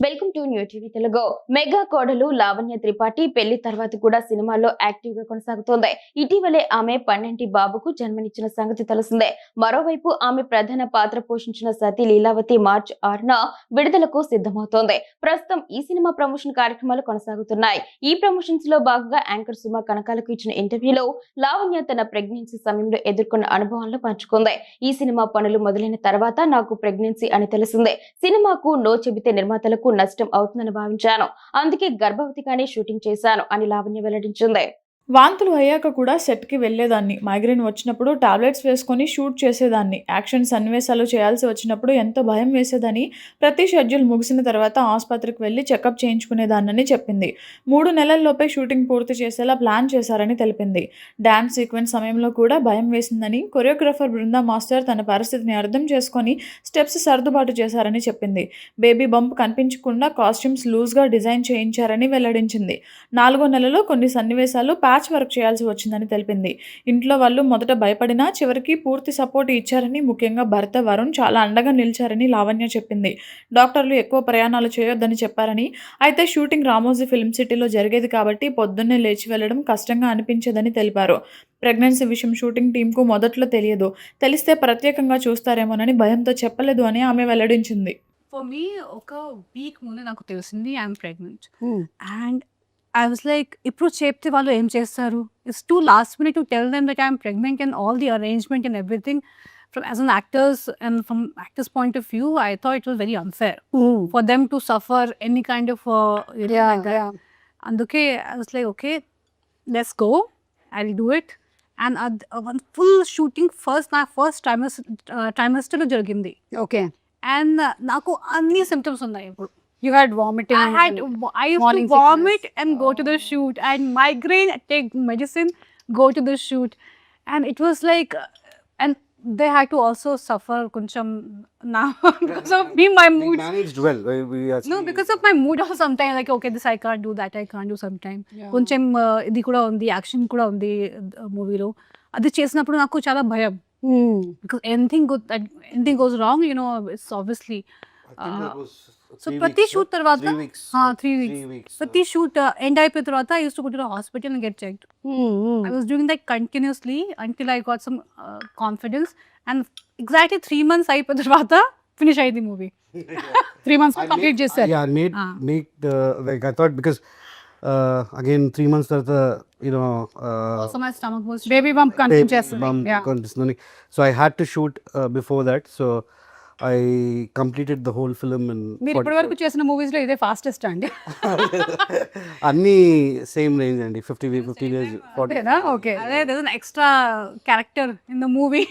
Welcome to new TV Telugu. Mega కోడలు లావణ్య త్రిపాఠి పెళ్లి తర్వాత కూడా సినిమాల్లో యాక్టివ్ గా కొనసాగుతోంది. ఇటీవలే ఆమె 12 బాబుకు జన్మనిచ్చిన సంగతి తెలిసిందే. మరోవైపు ఆమె ప్రధాన పాత్ర పోషించిన సతీ లీలావతి మార్చి 6న విడుదలకు సిద్ధమవుతోంది. ప్రస్తుతం ఈ సినిమా ప్రమోషన్ కార్యక్రమాలు కొనసాగుతున్నాయి. ఈ ప్రమోషన్స్ లో భాగంగా యాంకర్ సుమ కనకాలకు ఇచ్చిన ఇంటర్వ్యూలో లావణ్య తన ప్రెగ్నెన్సీ సమయంలో ఎదుర్కొన్న అనుభవాలను పంచుకుంది. ఈ సినిమా పనులు మొదలైన తర్వాత నాకు ప్రెగ్నెన్సీ అని తెలిసిందే. సినిమాకు నో చెబితే నిర్మాతలకు నష్టం అవుతుందని భావించాను. అందుకే గర్భవతిగానే షూటింగ్ చేశాను అని లావణ్య వెల్లడించింది. వాంతులు అయ్యాక కూడా సెట్‌కి వెళ్ళేదాన్ని. మైగ్రేన్ వచ్చినప్పుడు టాబ్లెట్స్ వేసుకొని షూట్ చేసేదాన్ని. యాక్షన్ సన్నివేశాలు చేయాల్సి వచ్చినప్పుడు ఎంతో భయం వేసేదని, ప్రతి షెడ్యూల్ ముగిసిన తర్వాత ఆస్పత్రికి వెళ్లి చెకప్ చేయించుకునేదాన్నని చెప్పింది. 3 నెలల్లోపే షూటింగ్ పూర్తి చేసేలా ప్లాన్ చేశారని తెలిపింది. డాన్స్ సీక్వెన్స్ సమయంలో కూడా భయం వేసిందని, కొరియోగ్రాఫర్ బృందా మాస్టర్ తన పరిస్థితిని అర్థం చేసుకొని స్టెప్స్ సర్దుబాటు చేశారని చెప్పింది. బేబీ బంప్ కనిపించకుండా కాస్ట్యూమ్స్ లూజ్‌గా డిజైన్ చేయించారని వెల్లడించింది. 4వ నెలలో కొన్ని సన్నివేశాలు ప్యాచ్ వర్క్ చేయాల్సి వచ్చిందని తెలిపింది. ఇంట్లో వాళ్ళు మొదట భయపడినా చివరికి పూర్తి సపోర్ట్ ఇచ్చారని, ముఖ్యంగా భర్త వరుణ్ చాలా అండగా నిలిచారని లావణ్య చెప్పింది. డాక్టర్లు ఎక్కువ ప్రయాణాలు చేయొద్దని చెప్పారని, అయితే షూటింగ్ రామోజీ ఫిల్మ్ సిటీలో జరిగేది కాబట్టి పొద్దున్నే లేచి వెళ్లడం కష్టంగా అనిపించేదని తెలిపారు. ప్రెగ్నెన్సీ విషయం షూటింగ్ టీంకు మొదట్లో తెలియదు. తెలిస్తే ప్రత్యేకంగా చూస్తారేమోనని భయంతో చెప్పలేదు అని ఆమె వెల్లడించింది. ఫర్ మీ ఒక వీక్ ముందే నాకు తెలిసింది ఐఎమ్ ప్రెగ్నెంట్ హ్మ్. అండ్ ఐ వాస్ లైక్ ఇప్పుడు చెప్తే వాళ్ళు ఏం చేస్తారు it's two last minute to tell them that I'm pregnant and all the arrangement and everything from as an actors and from actors point of view I thought it was very unfair Hmm. For them to suffer any kind of Yeah. అందుకే I was like okay let's go I will do it and one full shooting నా first ట్రైమస్టర్లో జరిగింది Okay. And నాకు అన్ని symptoms ఉన్నాయి ఇప్పుడు You had vomiting. I used morning to vomit sickness. and go to the shoot, and migraine, take medicine, go to the shoot, and it was like, and they had to also suffer kuncham now because of me, my We mood. managed well. We No, actually- because of my mood or sometimes like okay, this I can't do, that I can't do sometime. Yeah. కొంచెం ఇది కూడా ఉంది, action కూడా ఉంది మూవీలో. అది చేసినప్పుడు నాకు చాలా భయం Hmm. because anything goes wrong, you know, it's obviously. I think that was so 3 ప్రతి weeks, షూట్ no? తర్వాత 3 weeks. 3 3 weeks weeks. ప్రతి షూట్ ఎండ్ అయిపోయిన తర్వాత I use to go to the hospital and get checked. I was doing that continuously until I got some confidence and exactly 3 months అయిపోయిన తర్వాత finish అయ్యింది movie. 3 months I complete made- చేశారు. Yeah, I Ah. make the like I thought because again 3 months తర్వాత you know Also my stomach was baby bump continue చేస్తుంది. bump Yeah. కనిపిస్తుంది. So I had to shoot before that. So I completed the whole film in మీరు ఇప్పటి వరకు చేసిన movies లో ఇదే fastest అండి. అన్ని సేమ్ రేంజ్ అండి 50 days 40. ఓకేనా? ఓకే. అదే there's an extra character in the movie.